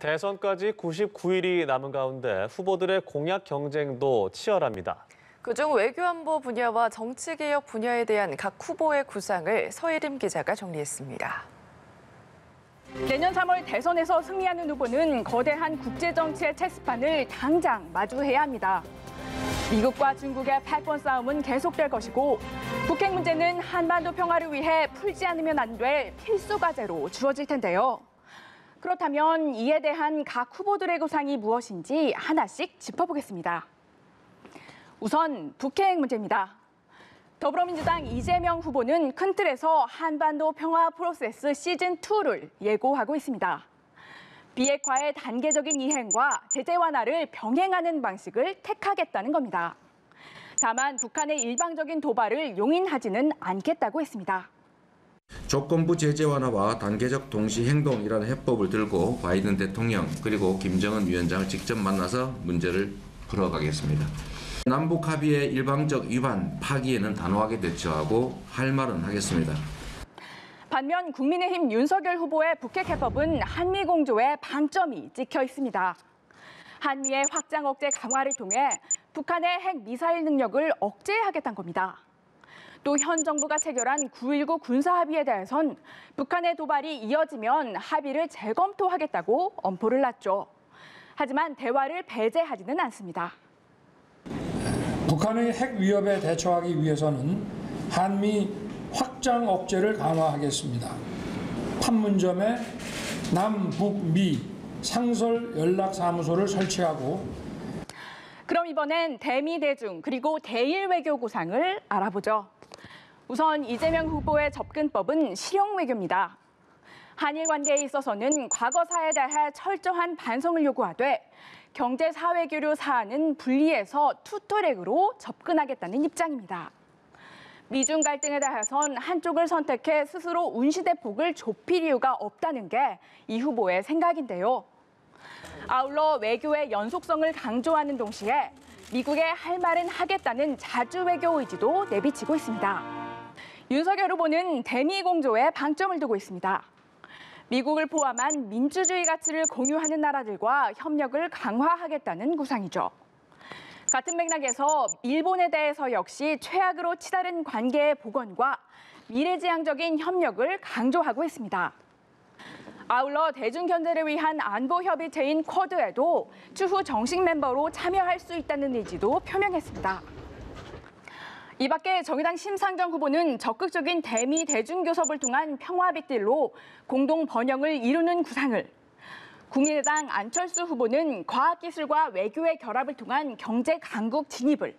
대선까지 99일이 남은 가운데 후보들의 공약 경쟁도 치열합니다. 그중 외교안보 분야와 정치개혁 분야에 대한 각 후보의 구상을 서예림 기자가 정리했습니다. 내년 3월 대선에서 승리하는 후보는 거대한 국제정치의 체스판을 당장 마주해야 합니다. 미국과 중국의 패권 싸움은 계속될 것이고 북핵 문제는 한반도 평화를 위해 풀지 않으면 안 될 필수 과제로 주어질 텐데요. 그렇다면 이에 대한 각 후보들의 구상이 무엇인지 하나씩 짚어보겠습니다. 우선 북핵 문제입니다. 더불어민주당 이재명 후보는 큰 틀에서 한반도 평화 프로세스 시즌2를 예고하고 있습니다. 비핵화의 단계적인 이행과 제재 완화를 병행하는 방식을 택하겠다는 겁니다. 다만 북한의 일방적인 도발을 용인하지는 않겠다고 했습니다. 조건부 제재 완화와 단계적 동시 행동이라는 해법을 들고 바이든 대통령 그리고 김정은 위원장을 직접 만나서 문제를 풀어가겠습니다. 남북 합의의 일방적 위반, 파기에는 단호하게 대처하고 할 말은 하겠습니다. 반면 국민의힘 윤석열 후보의 북핵 해법은 한미 공조에 방점이 찍혀 있습니다. 한미의 확장 억제 강화를 통해 북한의 핵 미사일 능력을 억제하겠다는 겁니다. 또 현 정부가 체결한 9.19 군사 합의에 대해선 북한의 도발이 이어지면 합의를 재검토하겠다고 엄포를 놨죠. 하지만 대화를 배제하지는 않습니다. 북한의 핵 위협에 대처하기 위해서는 한미 확장 억제를 강화하겠습니다. 판문점에 남북미 상설 연락사무소를 설치하고 그럼 이번엔 대미 대중 그리고 대일 외교 구상을 알아보죠. 우선 이재명 후보의 접근법은 실용 외교입니다. 한일 관계에 있어서는 과거사에 대해 철저한 반성을 요구하되 경제 사회 교류 사안은 분리해서 투트랙으로 접근하겠다는 입장입니다. 미중 갈등에 대해선 한쪽을 선택해 스스로 운시대폭을 좁힐 이유가 없다는 게 이 후보의 생각인데요. 아울러 외교의 연속성을 강조하는 동시에 미국에 할 말은 하겠다는 자주 외교 의지도 내비치고 있습니다. 윤석열 후보는 대미 공조에 방점을 두고 있습니다. 미국을 포함한 민주주의 가치를 공유하는 나라들과 협력을 강화하겠다는 구상이죠. 같은 맥락에서 일본에 대해서 역시 최악으로 치달은 관계의 복원과 미래지향적인 협력을 강조하고 있습니다. 아울러 대중경제를 위한 안보협의체인 쿼드에도 추후 정식 멤버로 참여할 수 있다는 의지도 표명했습니다. 이 밖에 정의당 심상정 후보는 적극적인 대미 대중교섭을 통한 평화 빅딜로 공동 번영을 이루는 구상을, 국민의당 안철수 후보는 과학기술과 외교의 결합을 통한 경제 강국 진입을,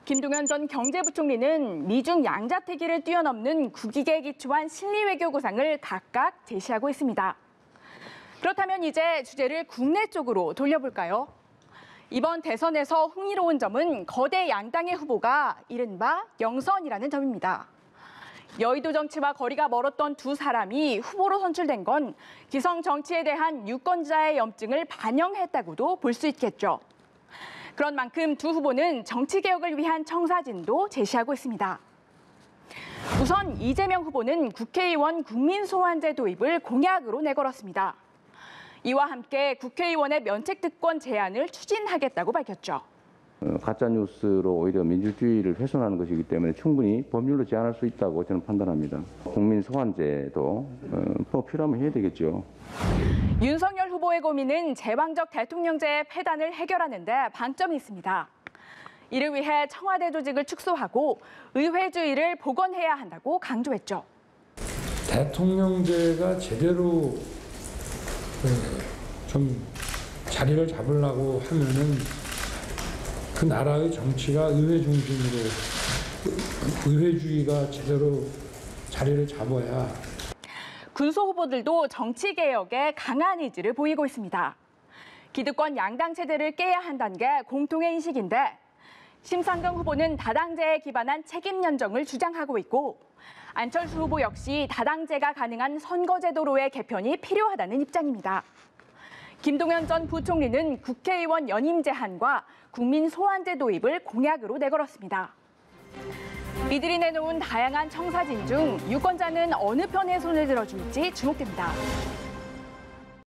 김동연 전 경제부총리는 미중 양자태기를 뛰어넘는 국익에 기초한 실리외교 구상을 각각 제시하고 있습니다. 그렇다면 이제 주제를 국내 쪽으로 돌려볼까요? 이번 대선에서 흥미로운 점은 거대 양당의 후보가 이른바 영선이라는 점입니다. 여의도 정치와 거리가 멀었던 두 사람이 후보로 선출된 건 기성 정치에 대한 유권자의 염증을 반영했다고도 볼 수 있겠죠. 그런 만큼 두 후보는 정치개혁을 위한 청사진도 제시하고 있습니다. 우선 이재명 후보는 국회의원 국민소환제 도입을 공약으로 내걸었습니다. 이와 함께 국회의원의 면책특권 제한을 추진하겠다고 밝혔죠. 가짜뉴스로 오히려 민주주의를 훼손하는 것이기 때문에 충분히 법률로 제한할 수 있다고 저는 판단합니다. 국민 소환제도 필요하면 해야 되겠죠. 윤석열 후보의 고민은 제왕적 대통령제의 폐단을 해결하는 데 방점이 있습니다. 이를 위해 청와대 조직을 축소하고 의회주의를 복원해야 한다고 강조했죠. 대통령제가 제대로 좀 자리를 잡으려고 하면은 그 나라의 정치가 의회 중심으로 의회주의가 제대로 자리를 잡아야. 군소 후보들도 정치 개혁에 강한 의지를 보이고 있습니다. 기득권 양당 체제를 깨야 한다는 게 공통의 인식인데 심상정 후보는 다당제에 기반한 책임 연정을 주장하고 있고 안철수 후보 역시 다당제가 가능한 선거제도로의 개편이 필요하다는 입장입니다. 김동연 전 부총리는 국회의원 연임 제한과 국민 소환제 도입을 공약으로 내걸었습니다. 이들이 내놓은 다양한 청사진 중 유권자는 어느 편의 손을 들어줄지 주목됩니다.